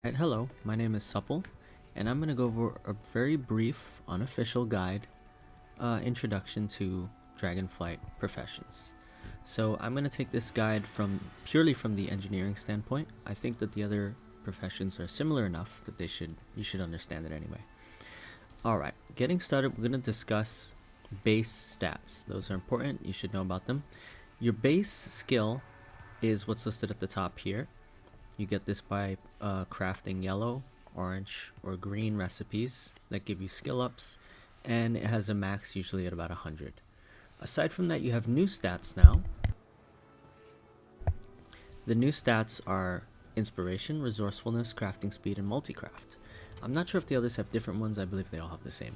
Hello, my name is Supple, and I'm going to go over a very brief, unofficial guide introduction to Dragonflight Professions. So I'm going to take this guide purely from the engineering standpoint. I think that the other professions are similar enough that you should understand it anyway. Alright, getting started, we're going to discuss base stats. Those are important, you should know about them. Your base skill is what's listed at the top here. You get this by crafting yellow, orange, or green recipes that give you skill ups, and it has a max usually at about 100. Aside from that, you have new stats now. The new stats are inspiration, resourcefulness, crafting speed, and multicraft. I'm not sure if the others have different ones, I believe they all have the same.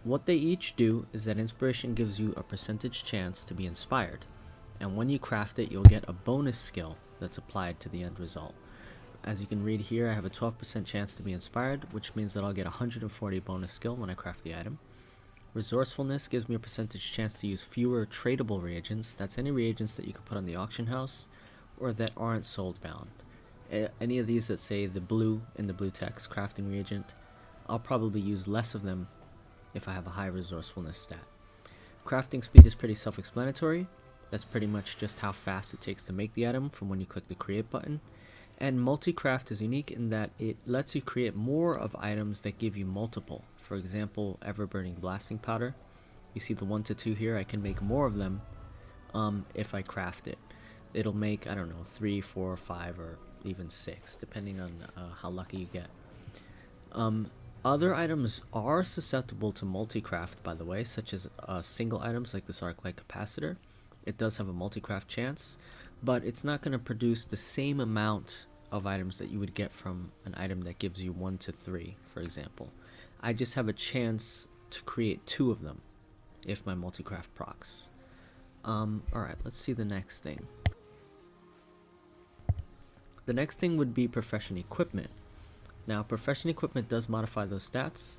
What they each do is that inspiration gives you a percentage chance to be inspired, and when you craft it, you'll get a bonus skill that's applied to the end result. As you can read here, I have a 12% chance to be inspired, which means that I'll get 140 bonus skill when I craft the item. Resourcefulness gives me a percentage chance to use fewer tradable reagents. That's any reagents that you can put on the auction house or that aren't sold bound. Any of these that say the blue in the blue text crafting reagent, I'll probably use less of them if I have a high resourcefulness stat. Crafting speed is pretty self-explanatory. That's pretty much just how fast it takes to make the item from when you click the create button. And multi-craft is unique in that it lets you create more of items that give you multiple. For example, ever-burning blasting powder. You see the 1 to 2 here, I can make more of them if I craft it. It'll make, I don't know, 3, 4, 5, or even 6, depending on how lucky you get. Other items are susceptible to multi-craft, by the way, such as single items like this arc light capacitor. It does have a multi-craft chance, but it's not going to produce the same amount of items that you would get from an item that gives you 1 to 3, for example. I just have a chance to create 2 of them if my multi-craft procs. Alright, let's see the next thing. The next thing would be profession equipment. Now, profession equipment does modify those stats.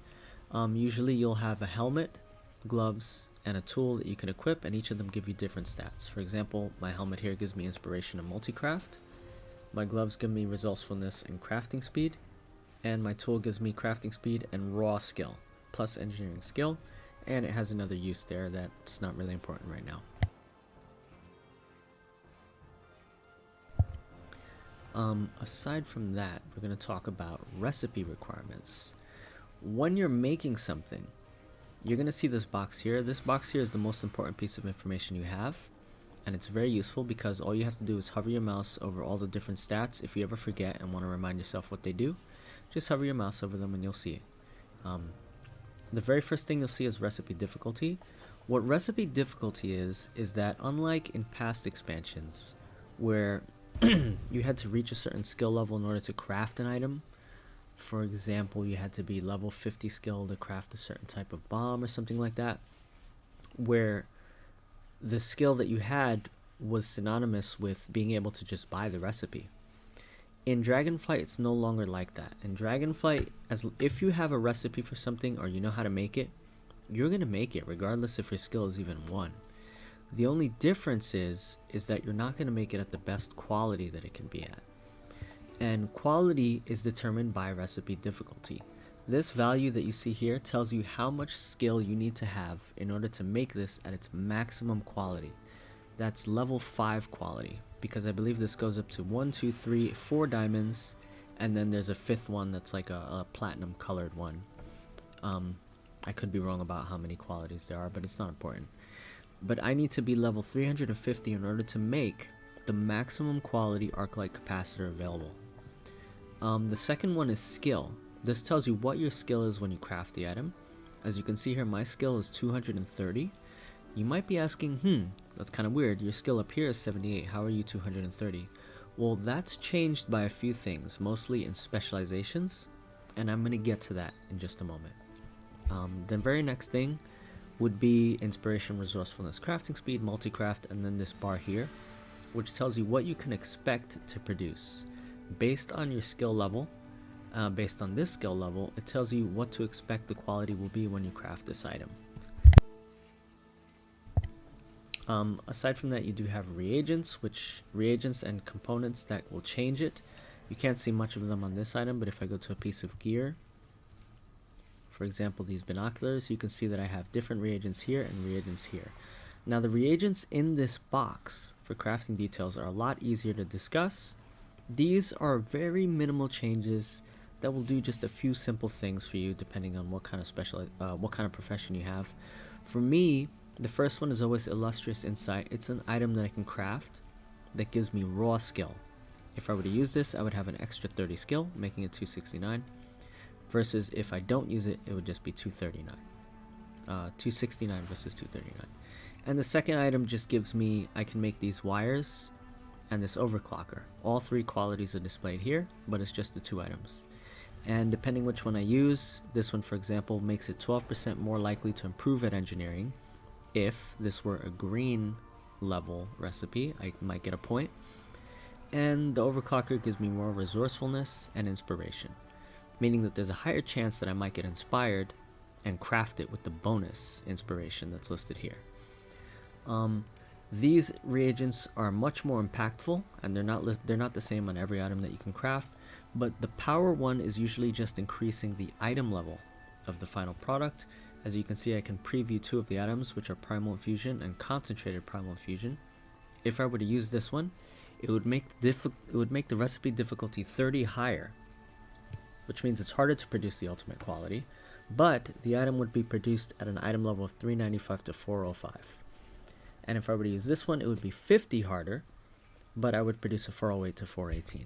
Usually you'll have a helmet, gloves, and a tool that you can equip, and each of them give you different stats. For example, my helmet here gives me inspiration and multicraft. My gloves give me resourcefulness and crafting speed. And my tool gives me crafting speed and raw skill, plus engineering skill. And it has another use there that's not really important right now. Aside from that, we're going to talk about recipe requirements. When you're making something, you're going to see this box here. This box here is the most important piece of information you have, and it's very useful because all you have to do is hover your mouse over all the different stats. If you ever forget and want to remind yourself what they do, just hover your mouse over them and you'll see it. The very first thing you'll see is recipe difficulty. What recipe difficulty is that unlike in past expansions where you had to reach a certain skill level in order to craft an item, for example, you had to be level 50 skill to craft a certain type of bomb or something like that, where the skill that you had was synonymous with being able to just buy the recipe. In Dragonflight, it's no longer like that. In Dragonflight, if you have a recipe for something or you know how to make it, you're going to make it regardless if your skill is even 1. The only difference is that you're not going to make it at the best quality that it can be at. And quality is determined by recipe difficulty. This value that you see here tells you how much skill you need to have in order to make this at its maximum quality. That's level 5 quality, because I believe this goes up to 1, 2, 3, 4 diamonds, and then there's a 5th one that's like a platinum colored one. I could be wrong about how many qualities there are, but it's not important. But I need to be level 350 in order to make the maximum quality arc light capacitor available. The second one is skill. This tells you what your skill is when you craft the item. As you can see here, my skill is 230. You might be asking, that's kind of weird. Your skill up here is 78. How are you 230? Well, that's changed by a few things, mostly in specializations, and I'm going to get to that in just a moment. The very next thing would be inspiration, resourcefulness, crafting speed, multicraft, and then this bar here, which tells you what you can expect to produce. Based on your skill level, based on this skill level, it tells you what to expect the quality will be when you craft this item. Aside from that, you do have reagents and components that will change it. You can't see much of them on this item, but if I go to a piece of gear, for example these binoculars, you can see that I have different reagents here and reagents here. Now the reagents in this box for crafting details are a lot easier to discuss. These are very minimal changes that will do just a few simple things for you depending on what kind of profession you have. For me, the first one is always Illustrious Insight. It's an item that I can craft that gives me raw skill. If I were to use this, I would have an extra 30 skill, making it 269, versus if I don't use it, it would just be 239. 269 versus 239. And the second item just gives me, I can make these wires and this overclocker. All three qualities are displayed here, but it's just the two items. And depending which one I use, this one for example makes it 12% more likely to improve at engineering. If this were a green level recipe, I might get a point. And the overclocker gives me more resourcefulness and inspiration, meaning that there's a higher chance that I might get inspired and craft it with the bonus inspiration that's listed here. These reagents are much more impactful, and they're not the same on every item that you can craft, but the power one is usually just increasing the item level of the final product. As you can see, I can preview two of the items, which are Primal Infusion and Concentrated Primal Infusion. If I were to use this one, it would make the recipe difficulty 30 higher, which means it's harder to produce the ultimate quality, but the item would be produced at an item level of 395 to 405. And if I were to use this one, it would be 50 harder, but I would produce a 408 to 418.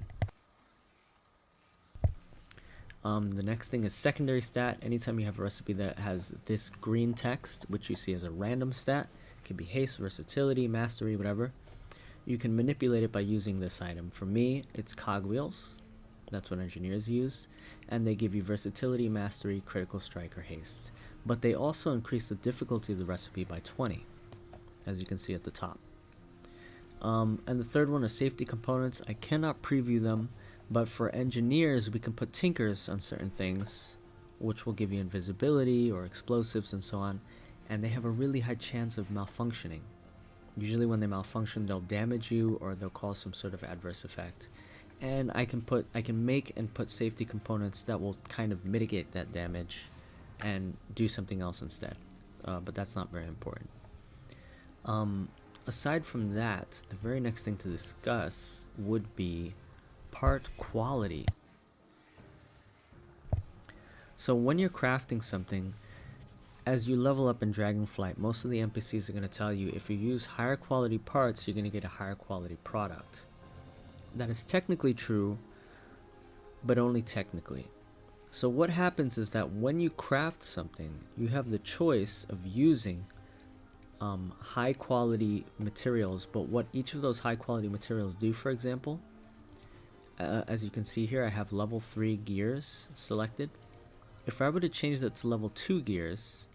The next thing is secondary stat. Anytime you have a recipe that has this green text, which you see as a random stat, it could be haste, versatility, mastery, whatever, you can manipulate it by using this item. For me, it's cogwheels. That's what engineers use. And they give you versatility, mastery, critical strike, or haste. But they also increase the difficulty of the recipe by 20, as you can see at the top. And the third one is safety components. I cannot preview them, but for engineers, we can put tinkers on certain things, which will give you invisibility or explosives and so on, and they have a really high chance of malfunctioning. Usually when they malfunction, they'll damage you or they'll cause some sort of adverse effect. And I can make and put safety components that will kind of mitigate that damage and do something else instead. But that's not very important. Aside from that, the very next thing to discuss would be part quality. So when you're crafting something, as you level up in Dragonflight, most of the NPCs are going to tell you if you use higher quality parts, you're going to get a higher quality product. That is technically true, but only technically. So what happens is that when you craft something, you have the choice of using high quality materials, but what each of those high quality materials do, for example, as you can see here, I have level 3 gears selected. If I were to change that to level 2 gears,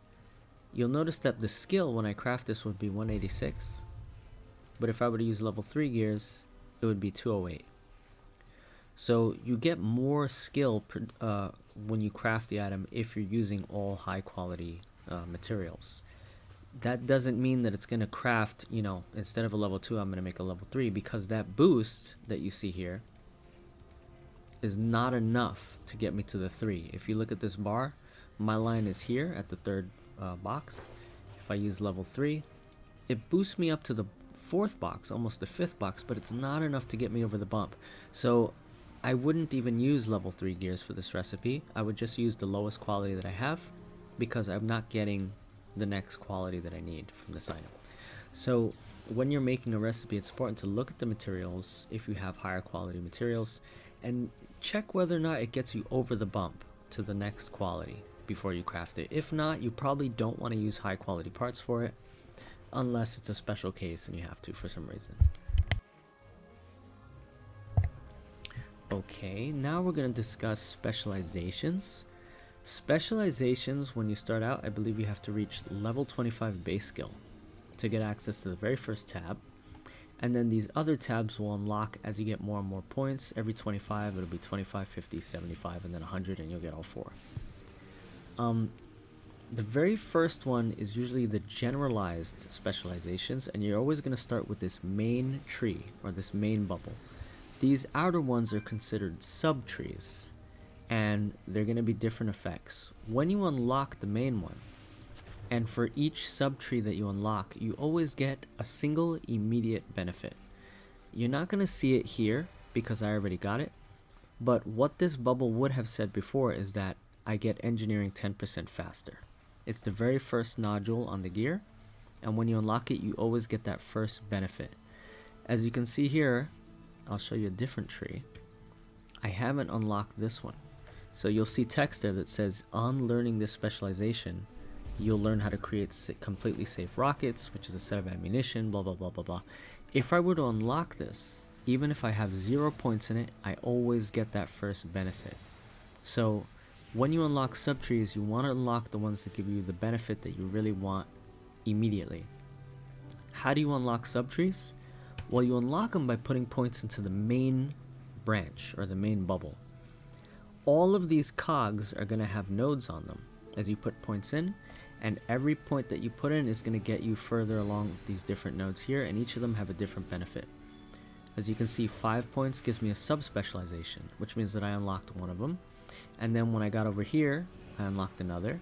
you'll notice that the skill when I craft this would be 186, but if I were to use level 3 gears, it would be 208. So you get more skill when you craft the item if you're using all high quality materials. That doesn't mean that it's going to craft, instead of a level 2, I'm going to make a level 3, because that boost that you see here is not enough to get me to the 3. If you look at this bar, my line is here at the third box. If I use level 3, it boosts me up to the 4th box, almost the 5th box, but it's not enough to get me over the bump. So I wouldn't even use level 3 gears for this recipe. I would just use the lowest quality that I have, because I'm not getting the next quality that I need from this item. So when you're making a recipe, it's important to look at the materials if you have higher quality materials, and check whether or not it gets you over the bump to the next quality before you craft it. If not, you probably don't want to use high quality parts for it, unless it's a special case and you have to for some reason. Okay, now we're going to discuss specializations. Specializations, when you start out, I believe you have to reach level 25 base skill to get access to the very first tab. And then these other tabs will unlock as you get more and more points. Every 25, it'll be 25, 50, 75, and then 100, and you'll get all 4. The very first one is usually the generalized specializations, and you're always going to start with this main tree, or this main bubble. These outer ones are considered subtrees, and they're going to be different effects. When you unlock the main one, and for each subtree that you unlock, you always get a single immediate benefit. You're not going to see it here because I already got it, but what this bubble would have said before is that I get engineering 10% faster. It's the very first nodule on the gear, and when you unlock it, you always get that first benefit. As you can see here, I'll show you a different tree. I haven't unlocked this one. So you'll see text there that says, on learning this specialization, you'll learn how to create completely safe rockets, which is a set of ammunition, blah, blah, blah, blah, blah. If I were to unlock this, even if I have 0 points in it, I always get that first benefit. So when you unlock subtrees, you want to unlock the ones that give you the benefit that you really want immediately. How do you unlock subtrees? Well, you unlock them by putting points into the main branch or the main bubble. All of these cogs are going to have nodes on them as you put points in, and every point that you put in is going to get you further along these different nodes here, and each of them have a different benefit. As you can see, 5 points gives me a sub-specialization, which means that I unlocked one of them, and then when I got over here, I unlocked another,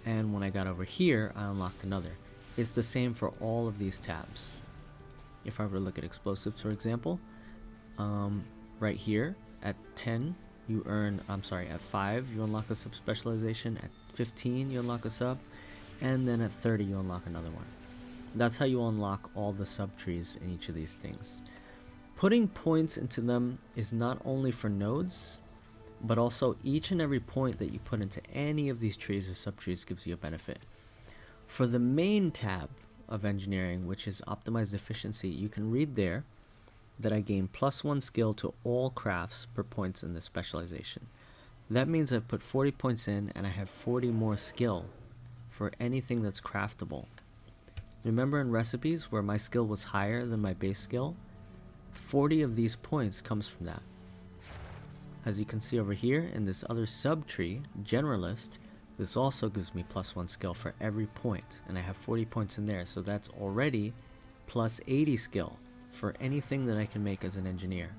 and when I got over here, I unlocked another. It's the same for all of these tabs. If I were to look at explosives, for example, right here at 10, you earn, at 5, you unlock a sub-specialization, at 15, you unlock a sub, and then at 30, you unlock another one. That's how you unlock all the subtrees in each of these things. Putting points into them is not only for nodes, but also each and every point that you put into any of these trees or subtrees gives you a benefit. For the main tab of engineering, which is optimized efficiency, you can read there that I gain +1 skill to all crafts per points in this specialization. That means I've put 40 points in and I have 40 more skill for anything that's craftable. Remember in recipes where my skill was higher than my base skill? 40 of these points comes from that. As you can see over here in this other subtree, generalist, this also gives me +1 skill for every point, and I have 40 points in there, so that's already +80 skill for anything that I can make as an engineer.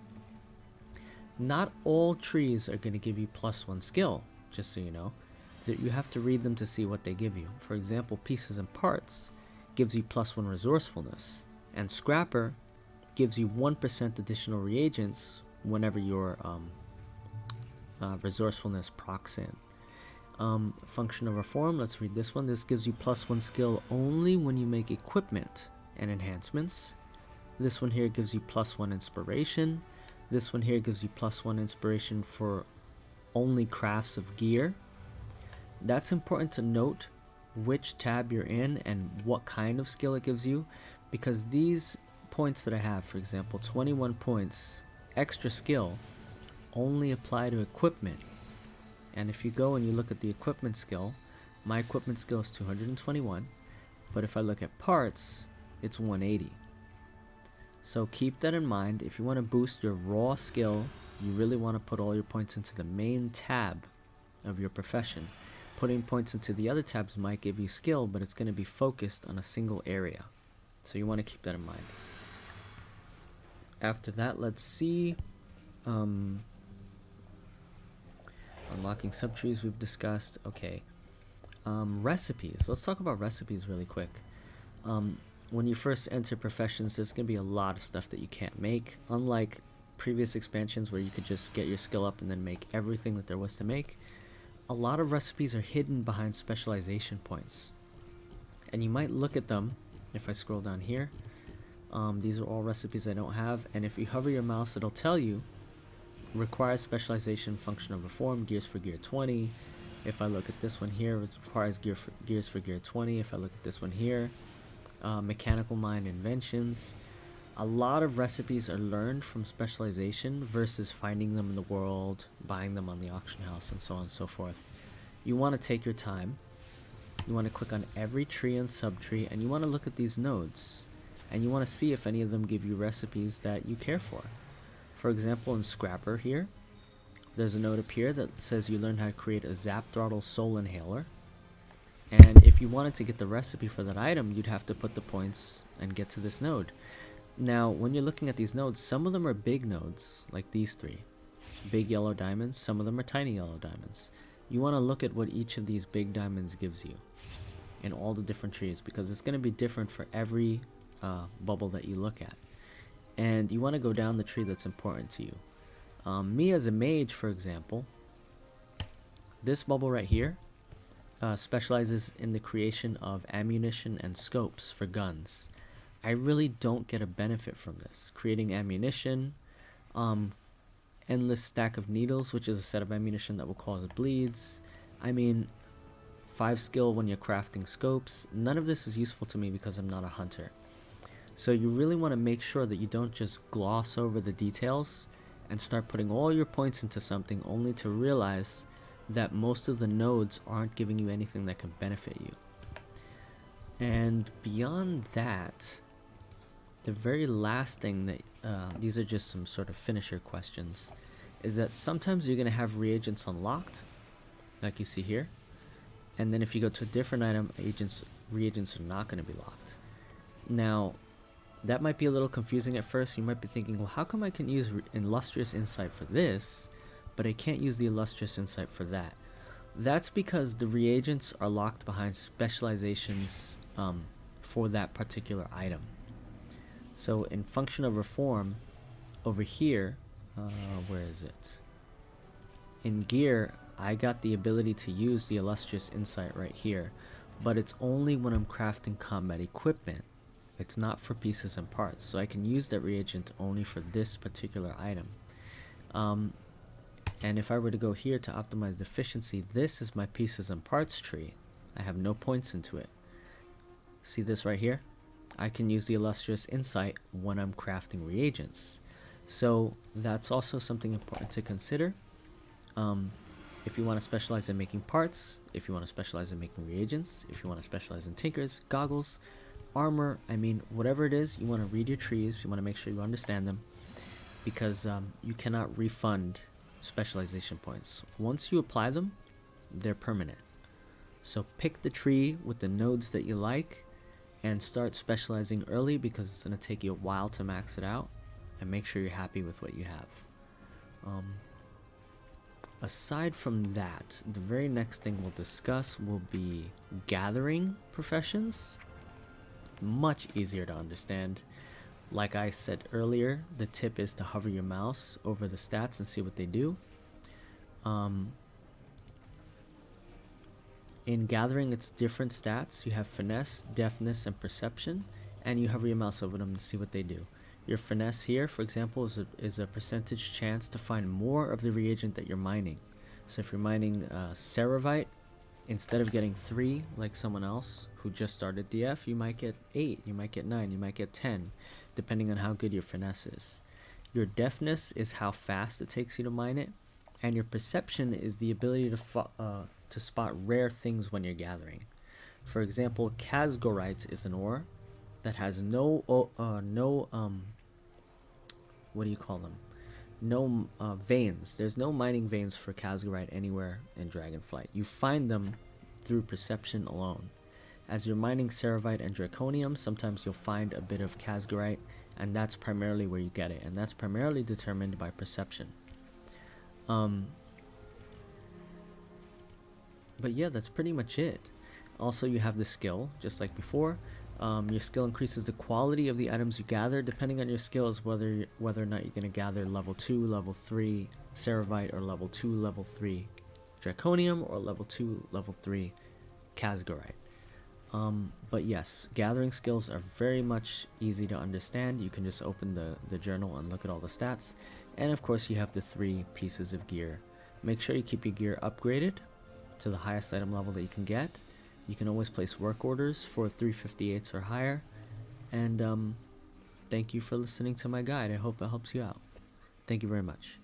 Not all trees are going to give you +1 skill, just so you know. That you have to read them to see what they give you. For example, pieces and parts gives you +1 resourcefulness, and scrapper gives you 1% additional reagents whenever your resourcefulness procs in. Function over form, let's read this one. This gives you +1 skill only when you make equipment and enhancements. This one here gives you +1 inspiration. This one here gives you +1 inspiration for only crafts of gear. That's important to note which tab you're in and what kind of skill it gives you, because these points that I have, for example, 21 points extra skill, only apply to equipment. And if you go and you look at the equipment skill, my equipment skill is 221, but if I look at parts, it's 180. So keep that in mind. If you want to boost your raw skill, you really want to put all your points into the main tab of your profession. Putting points into the other tabs might give you skill, but it's going to be focused on a single area. So you want to keep that in mind. After that, let's see. Unlocking subtrees we've discussed. Okay. Recipes. Let's talk about recipes really quick. When you first enter professions, there's going to be a lot of stuff that you can't make. Unlike previous expansions where you could just get your skill up and then make everything that there was to make, a lot of recipes are hidden behind specialization points. And you might look at them, if I scroll down here, these are all recipes I don't have, and if you hover your mouse, it'll tell you, requires specialization, function over form, gears for gear 20. If I look at this one here, it requires gears for gear 20. If I look at this one here, mechanical mind inventions. A lot of recipes are learned from specialization versus finding them in the world, buying them on the auction house, and so on and so forth. You want to take your time. You want to click on every tree and subtree, and you want to look at these nodes, and you want to see if any of them give you recipes that you care for. For example, in Scrapper here, there's a node up here that says you learn how to create a Zap Throttle Soul Inhaler. And if you wanted to get the recipe for that item, you'd have to put the points and get to this node. Now, when you're looking at these nodes, some of them are big nodes, like these three. Big yellow diamonds, some of them are tiny yellow diamonds. You want to look at what each of these big diamonds gives you in all the different trees, because it's going to be different for every bubble that you look at. And you want to go down the tree that's important to you. Me as a mage, for example, this bubble right here specializes in the creation of ammunition and scopes for guns. I really don't get a benefit from this. Creating ammunition, endless stack of needles, which is a set of ammunition that will cause bleeds. I mean, 5 skill when you're crafting scopes. None of this is useful to me because I'm not a hunter. So you really want to make sure that you don't just gloss over the details and start putting all your points into something only to realize that most of the nodes aren't giving you anything that can benefit you. And beyond that, the very last thing that, these are just some sort of finisher questions, is that sometimes you're going to have reagents unlocked, like you see here. And then if you go to a different item, reagents are not going to be locked. Now, that might be a little confusing at first. You might be thinking, well, how come I can use Illustrious Insight for this, but I can't use the Illustrious Insight for that? That's because the reagents are locked behind specializations for that particular item. So in Function of Reform, over here, where is it? In Gear, I got the ability to use the Illustrious Insight right here, but it's only when I'm crafting combat equipment. It's not for pieces and parts, so I can use that reagent only for this particular item. And if I were to go here to optimize the efficiency, this is my pieces and parts tree. I have no points into it. See this right here? I can use the Illustrious Insight when I'm crafting reagents. So that's also something important to consider. If you want to specialize in making parts, if you want to specialize in making reagents, if you want to specialize in tinkers, goggles, armor, I mean, whatever it is, you want to read your trees, you want to make sure you understand them, because you cannot refund specialization points. Once you apply them, they're permanent. So pick the tree with the nodes that you like and start specializing early, because it's going to take you a while to max it out, and make sure you're happy with what you have. Aside from that, the very next thing we'll discuss will be gathering professions. Much easier to understand. Like I said earlier, the tip is to hover your mouse over the stats and see what they do. In gathering, it's different stats. You have finesse, deftness, and perception, and you hover your mouse over them to see what they do. Your finesse here, for example, is a percentage chance to find more of the reagent that you're mining. So if you're mining Ceravite, instead of getting 3 like someone else who just started DF, you might get 8, you might get 9, you might get 10, depending on how good your finesse is. Your deftness is how fast it takes you to mine it, and your perception is the ability to spot rare things when you're gathering. For example, Casgorite is an ore that has no what do you call them? No veins. There's no mining veins for Casgorite anywhere in Dragonflight. You find them through perception alone. As you're mining Ceravite and Draconium, sometimes you'll find a bit of Casgorite, and that's primarily where you get it, and that's primarily determined by perception. But yeah, that's pretty much it. Also, you have the skill, just like before. Your skill increases the quality of the items you gather. Depending on your skill is whether or not you're going to gather level 2, level 3 Ceravite, or level 2, level 3 Draconium, or level 2, level 3 Casgorite. But yes, gathering skills are very much easy to understand. You can just open the journal and look at all the stats. And of course, you have the 3 pieces of gear. Make sure you keep your gear upgraded to the highest item level that you can get. You can always place work orders for 358s or higher. And thank you for listening to my guide. I hope it helps you out. Thank you very much.